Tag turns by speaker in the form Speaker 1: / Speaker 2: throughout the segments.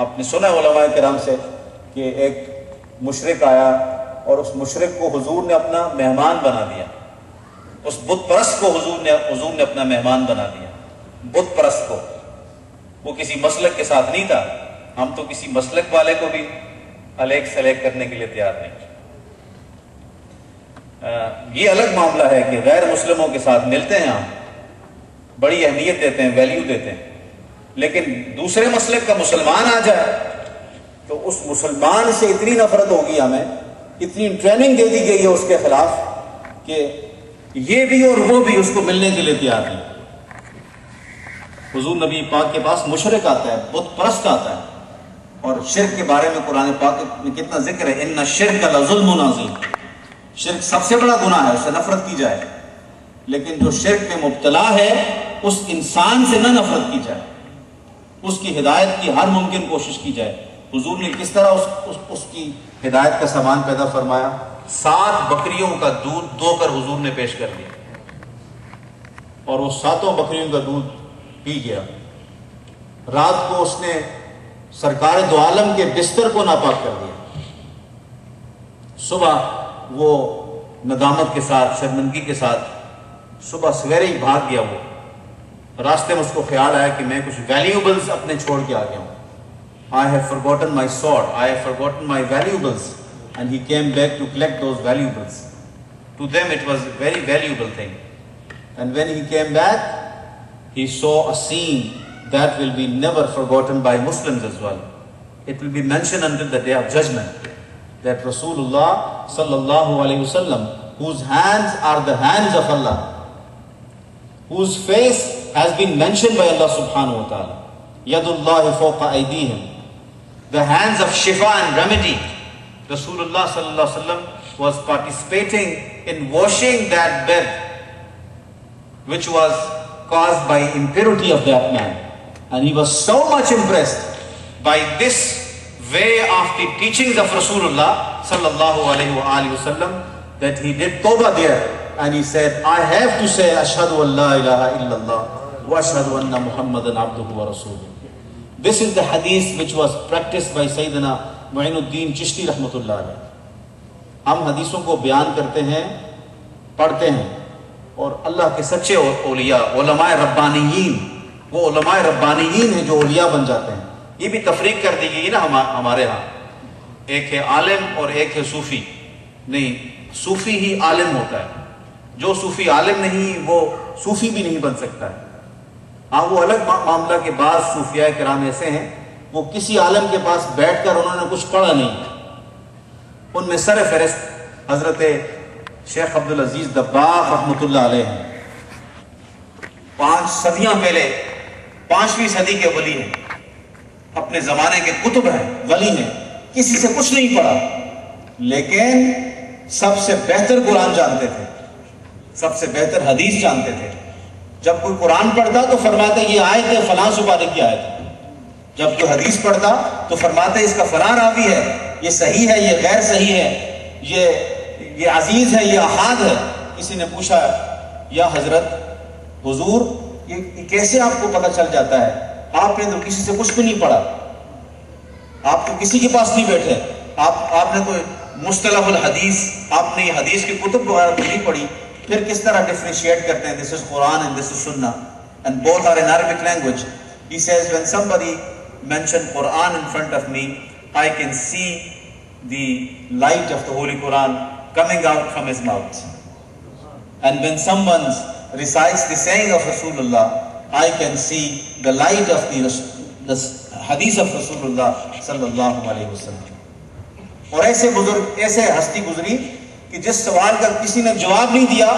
Speaker 1: آپ نے سنا علماء کرام سے کہ ایک مشرک آیا اور اس مشرک کو حضور نے اپنا مہمان بنا دیا، اس بت پرست کو حضور نے اپنا مہمان بنا دیا، بت پرست کو۔ وہ کسی مسلک کے ساتھ نہیں تھا، ہم تو کسی مسلک والے کو بھی الیک سلیک کرنے کے لیے تیار نہیں۔ یہ الگ معاملہ ہے کہ غیر مسلموں کے ساتھ ملتے ہیں، ہم بڑی اہمیت دیتے ہیں، ویلیو دیتے ہیں، لیکن دوسرے مسلک کا مسلمان آ جائے تو اس مسلمان سے اتنی نفرت ہوگی، ہمیں اتنی ٹریننگ دے دی گئی ہے اس کے خلاف کہ یہ بھی اور وہ بھی اس کو ملنے کے لیے تیار نہیں۔ حضور نبی پاک کے پاس مشرک آتا ہے، بت پرست آتا ہے، اور شرک کے بارے میں قرآن پاک میں کتنا ذکر ہے، ان الشرک لظلم عظیم، شرک سب سے بڑا گناہ ہے، اس سے نفرت کی جائے، لیکن جو شرک میں مبتلا ہے اس انسان سے نہ نفرت کی جائے، اس کی ہدایت کی ہر ممکن کوشش کی جائے۔ حضور نے کس طرح اس کی ہدایت کا سامان پیدا فرمایا، 7 بکریوں کا دودھ دو کر حضور نے پیش کر دیا، اور وہ 7 بکریوں کا دودھ پی گیا۔ رات کو اس نے سرکار دو عالم کے بستر کو ناپاک کر دیا، صبح وہ ندامت کے ساتھ، شرمندگی کے ساتھ صبح سویرے ہی بھاگ گیا۔ وہ راستے میں اس کو خیال آیا کہ میں کچھ ویلیوبلز اپنے چھوڑ کے آ گیا ہوں، I have forgotten my sword, I have forgotten my valuables, and he came back to collect those valuables. To them it was a very valuable thing, and when he came back he saw a scene that will be never forgotten by Muslims as well. It will be mentioned until the day of judgment that Rasulullah sallallahu alaihi wasallam, whose hands are the hands of Allah, whose face has been mentioned by Allah subhanahu wa ta'ala, yadullahi fawqa aydihim, the hands of shifa and remedy. Rasulullah sallallahu alaihi wasallam was participating in washing that bed which was caused by impurity of that man, and he was so much impressed by this way of the teachings of Rasulullah sallallahu alaihi wasallam that he did tawbah there, and he said, I have to say ashhadu an la ilaha illallah wa ashhadu anna muhammadan abduhu wa rasuluhu. This is the hadith which was practiced by Sayyidina Mu'inuddin Chishti rahmatullah alayh. ہم حدیثوں کو بیان کرتے ہیں، پڑھتے ہیں، اور اللہ کے سچے اولیاء، علماء ربانیین، وہ علماء ربانیین ہیں جو اولیاء بن جاتے ہیں۔ یہ بھی تفریق کر دی گئی نا ہمارے ہاں، ایک ہے عالم اور ایک ہے صوفی۔ نہیں، صوفی ہی عالم ہوتا ہے، جو صوفی عالم نہیں وہ صوفی بھی نہیں بن سکتا ہے۔ ہاں وہ الگ معاملہ کہ بعض صوفیاء کرام ایسے ہیں وہ کسی عالم کے پاس بیٹھ کر انہوں نے کچھ پڑھا نہیں، ان میں سر فہرست حضرت شیخ عبدالعزیز دباغ رحمۃ اللہ علیہ ہیں، 5 صدیاں پہلے 5ویں صدی کے ولی ہیں، اپنے زمانے کے کتب ہیں، ولی ہیں، کسی سے کچھ نہیں پڑھا، لیکن سب سے بہتر قرآن جانتے تھے، سب سے بہتر حدیث جانتے تھے۔ جب کوئی قرآن پڑھتا تو فرماتے یہ آیت ہے فلاں سپارے کی آیت ہے، جب کوئی حدیث پڑھتا تو فرماتے اس کا فلاں راوی ہے، یہ صحیح ہے، یہ غیر صحیح ہے، یہ عزیز ہے، یہ احاد ہے۔ کسی نے پوچھا یا حضرت حضور یہ کیسے آپ کو پتہ چل جاتا ہے؟ آپ نے تو کسی سے کچھ بھی نہیں پڑھا، آپ تو کسی کے پاس نہیں بیٹھے، آپ نے کوئی مصطلح الحدیث، آپ نے یہ حدیث کی کتب وغیرہ تو نہیں پڑھی، پھر کس طرح ڈیفرینشیٹ کرتے ہیں this is Quran and this is Sunnah and both are in Arabic language. He says when somebody mentioned Quran in front of me, I can see the light of the Holy Quran coming out from his mouth, and when someone recites the saying of Rasulullah, I can see the light of the hadith of Rasulullah sallallahu alaihi wasallam. اور ایسے بزرگ، ایسے ہستی گزری کہ جس سوال کا کسی نے جواب نہیں دیا،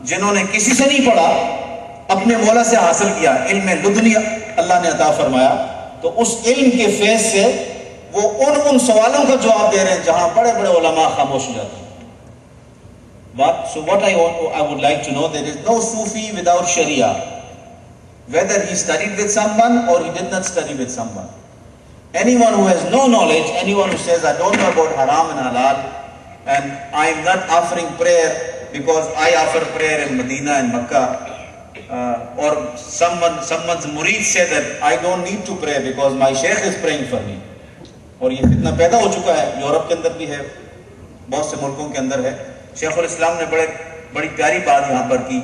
Speaker 1: جنہوں نے کسی سے نہیں پڑھا، اپنے مولا سے حاصل کیا، علم لدنی اللہ نے عطا فرمایا، تو اس علم کے فیض سے وہ ان سوالوں کا جواب دے رہے ہیں جہاں بڑے بڑے علماء خاموش ہو جاتے ہیں۔ So what I would like to know, there is no Sufi without Sharia, whether he studied with someone or he did not study with someone. Anyone who has no knowledge, anyone who says I don't know about haram and halal, and I am not offering prayer because I offer prayer in Medina and Makkah, or someone's murid say that I don't need to pray because my sheikh is praying for me. اور یہ فتنہ پیدا ہو چکا ہے، Europe کے اندر بھی ہے، بہت سے ملکوں کے اندر ہے۔ شیخ الاسلام نے بڑی پیاری بات یہاں پر کی،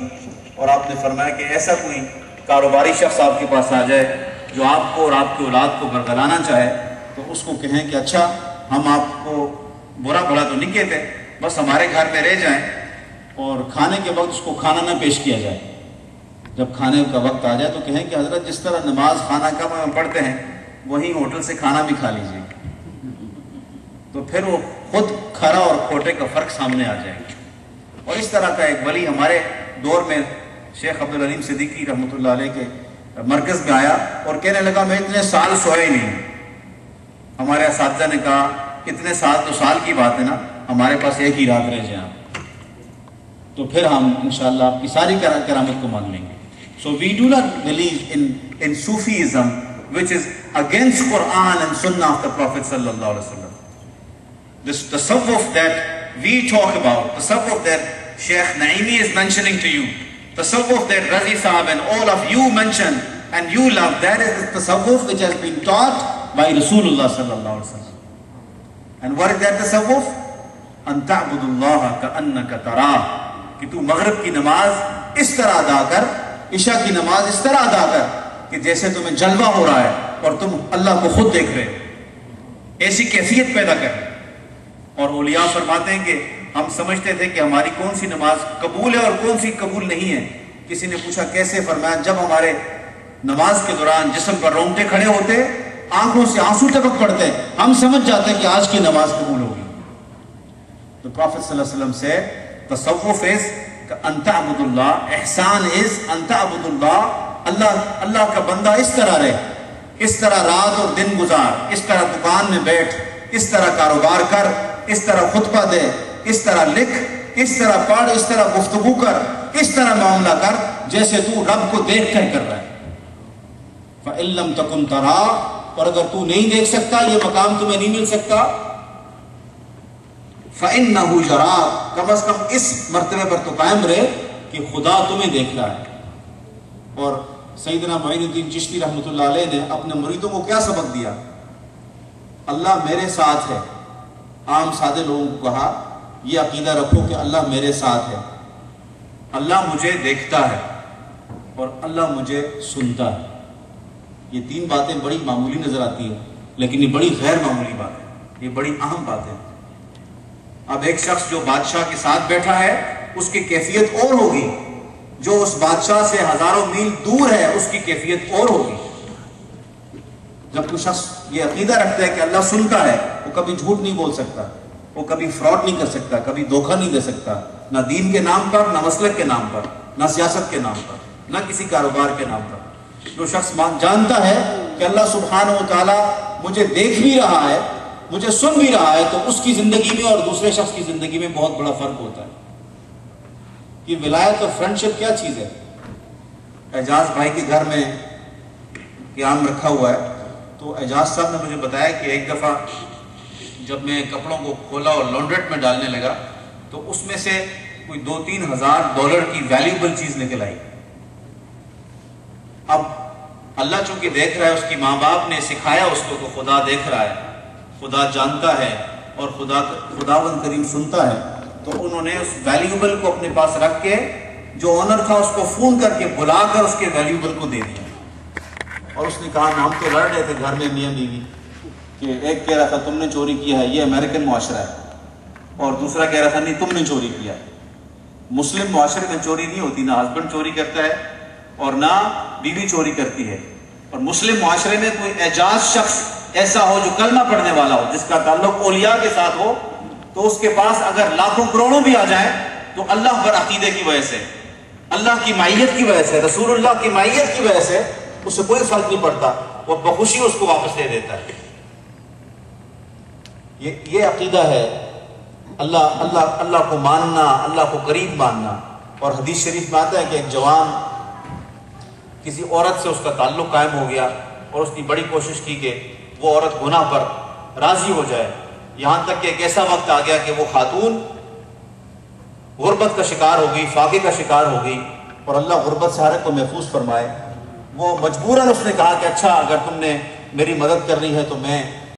Speaker 1: اور آپ نے فرمایا کہ ایسا کوئی کاروباری شخص آپ کے پاس آ جائے جو آپ کو اور آپ کی اولاد کو برگلانا چاہے تو اس کو کہیں کہ اچھا ہم آپ کو برا بھلا تو نہیں کہتے، بس ہمارے گھر میں رہ جائیں، اور کھانے کے وقت اس کو کھانا نہ پیش کیا جائے۔ جب کھانے کا وقت آ جائے تو کہیں کہ حضرت جس طرح نماز خانہ کعبہ میں پڑھتے ہیں وہیں ہوٹل سے کھانا بھی کھا لیجیے، تو پھر وہ خود کھرا اور کھوٹے کا فرق سامنے آ جائے گا۔ اور اس طرح کا ایک ولی ہمارے دور میں شیخ عبدالعلیم صدیقی رحمۃ اللہ علیہ کے مرکز میں آیا اور کہنے لگا میں اتنے سال سویا ہی نہیں۔ ہمارے اساتذہ نے کہا اتنے سال تو سال کی بات ہے نا، ہمارے پاس ایک ہی رات رہ جائیں آپ، تو پھر ہم انشاءاللہ آپ کی ساری کرامت کو مان لیں گے۔ So we do not believe in Sufism which is against Quran and Sunnah of the Prophet sallallahu alaihi wasallam. This tasawwuf that we talk about, tasawwuf that Sheikh Naimi is mentioning to you, tasawwuf that Razi Sahab and all of you mention and you love, that is the tasawwuf which has been taught by Rasulullah sallallahu alaihi wasallam. And what is that tasawwuf? An ta'budullaha ka'annaka tarah, کہ تو مغرب کی نماز اس طرح ادا کر، عشاء کی نماز اس طرح ادا کر کہ جیسے تمہیں جلوہ ہو رہا ہے اور تم اللہ کو خود دیکھ رہے، ایسی کیفیت پیدا کر۔ اور اولیاء فرماتے ہیں کہ ہم سمجھتے تھے کہ ہماری کون سی نماز قبول ہے اور کون سی قبول نہیں ہے۔ کسی نے پوچھا کیسے؟ فرمایا جب ہمارے نماز کے دوران جسم پر رونگٹے کھڑے ہوتے، آنکھوں سے آنسو ٹپک پڑتے، ہم سمجھ جاتے کہ آج کی نماز قبول ہوگی۔ تو پروفیٹ صلی اللہ علیہ وسلم سے تصوف is ان تعبد اللہ، احسان is ان تعبد اللہ، اللہ کا بندہ اس طرح رہے، اس طرح رات اور دن گزار، اس طرح دکان میں بیٹھ، اس طرح کاروبار کر، اس طرح خطبہ دے، اس طرح لکھ، اس طرح پڑھ، اس طرح گفتگو کر، اس طرح معاملہ کر جیسے تو رب کو دیکھ کر رہا ہے۔ فَإِن لَمْ تَكُنْ تَرَىٰ، اور اگر تو نہیں دیکھ سکتا، یہ مقام تمہیں نہیں مل سکتا، فَإِنَّهُ يَرَاكَ، کم از کم اس مرتبے پر تو قائم رہے کہ خدا تمہیں دیکھ رہا ہے۔ اور سیدنا معین الدین چشتی رحمۃ اللہ علیہ نے اپنے مریدوں کو کیا سبق دیا؟ اللہ میرے ساتھ ہے۔ عام سادے لوگوں کو کہا یہ عقیدہ رکھو کہ اللہ میرے ساتھ ہے، اللہ مجھے دیکھتا ہے اور اللہ مجھے سنتا ہے۔ یہ تین باتیں بڑی معمولی نظر آتی ہیں لیکن یہ بڑی غیر معمولی بات ہے، یہ بڑی اہم بات ہے۔ اب ایک شخص جو بادشاہ کے ساتھ بیٹھا ہے اس کی کیفیت اور ہوگی، جو اس بادشاہ سے ہزاروں میل دور ہے اس کی کیفیت اور ہوگی۔ جب کوئی شخص یہ عقیدہ رکھتا ہے کہ اللہ سنتا ہے، وہ کبھی جھوٹ نہیں بول سکتا، وہ کبھی فراڈ نہیں کر سکتا، کبھی دھوکہ نہیں دے سکتا، نہ دین کے نام پر، نہ مسلک کے نام پر، نہ سیاست کے نام پر، نہ کسی کاروبار کے نام پر۔ جو شخص جانتا ہے کہ اللہ سبحانہ و تعالیٰ مجھے دیکھ بھی رہا ہے، مجھے سن بھی رہا ہے، تو اس کی زندگی میں اور دوسرے شخص کی زندگی میں بہت بڑا فرق ہوتا ہے۔ یہ ولایت اور فرینڈشپ کیا چیز ہے؟ اعجاز بھائی کے گھر میں قیام رکھا ہوا ہے، تو اعجاز صاحب نے مجھے بتایا کہ ایک دفعہ جب میں کپڑوں کو کھولا اور لانڈریٹ میں ڈالنے لگا تو اس میں سے کوئی $2-3 کی ویلیوبل چیز نکل آئی۔ اب اللہ چونکہ دیکھ رہا ہے، اس کی ماں باپ نے سکھایا اس کو کہ خدا دیکھ رہا ہے، خدا جانتا ہے اور خداوند کریم سنتا ہے، تو انہوں نے اس ویلیوبل کو اپنے پاس رکھ کے جو آنر تھا اس کو فون کر کے بلا کر اس کے ویلیوبل کو دے دیا۔ اور اس نے کہا ہم تو لڑ رہے تھے گھر میں میاں بیوی کہ ایک کہہ رہا تھا تم نے چوری کیا ہے، یہ امریکن معاشرہ ہے، اور دوسرا کہہ رہا تھا نہیں تم نے چوری کیا۔ مسلم معاشرے میں چوری نہیں ہوتی، نہ ہسبینڈ چوری کرتا ہے اور نہ بیوی چوری کرتی ہے۔ اور مسلم معاشرے میں کوئی اعجاز شخص ایسا ہو جو کلمہ پڑھنے والا ہو، جس کا تعلق اولیاء کے ساتھ ہو، تو اس کے پاس اگر لاکھوں کروڑوں بھی آ جائیں تو اللہ پر عقیدے کی وجہ سے، اللہ کی معیت کی وجہ سے، رسول اللہ کی معیت کی وجہ سے اسے کوئی فرق نہیں پڑتا، وہ بخوشی اس کو واپس دے دیتا ہے۔ یہ عقیدہ ہے اللہ کو ماننا، اللہ کو قریب ماننا۔ اور حدیث شریف میں آتا ہے کہ ایک جوان کسی عورت سے اس کا تعلق قائم ہو گیا اور اس نے بڑی کوشش کی کہ وہ عورت گناہ پر راضی ہو جائے، یہاں تک کہ ایک ایسا وقت آ گیا کہ وہ خاتون غربت کا شکار ہو گئی، فاقے کا شکار ہو گئی، اور اللہ غربت سے ہر ایک کو محفوظ فرمائے۔ وہ مجبوراً اس نے کہا کہ اچھا اگر تم نے میری مدد کرنی ہے تو میں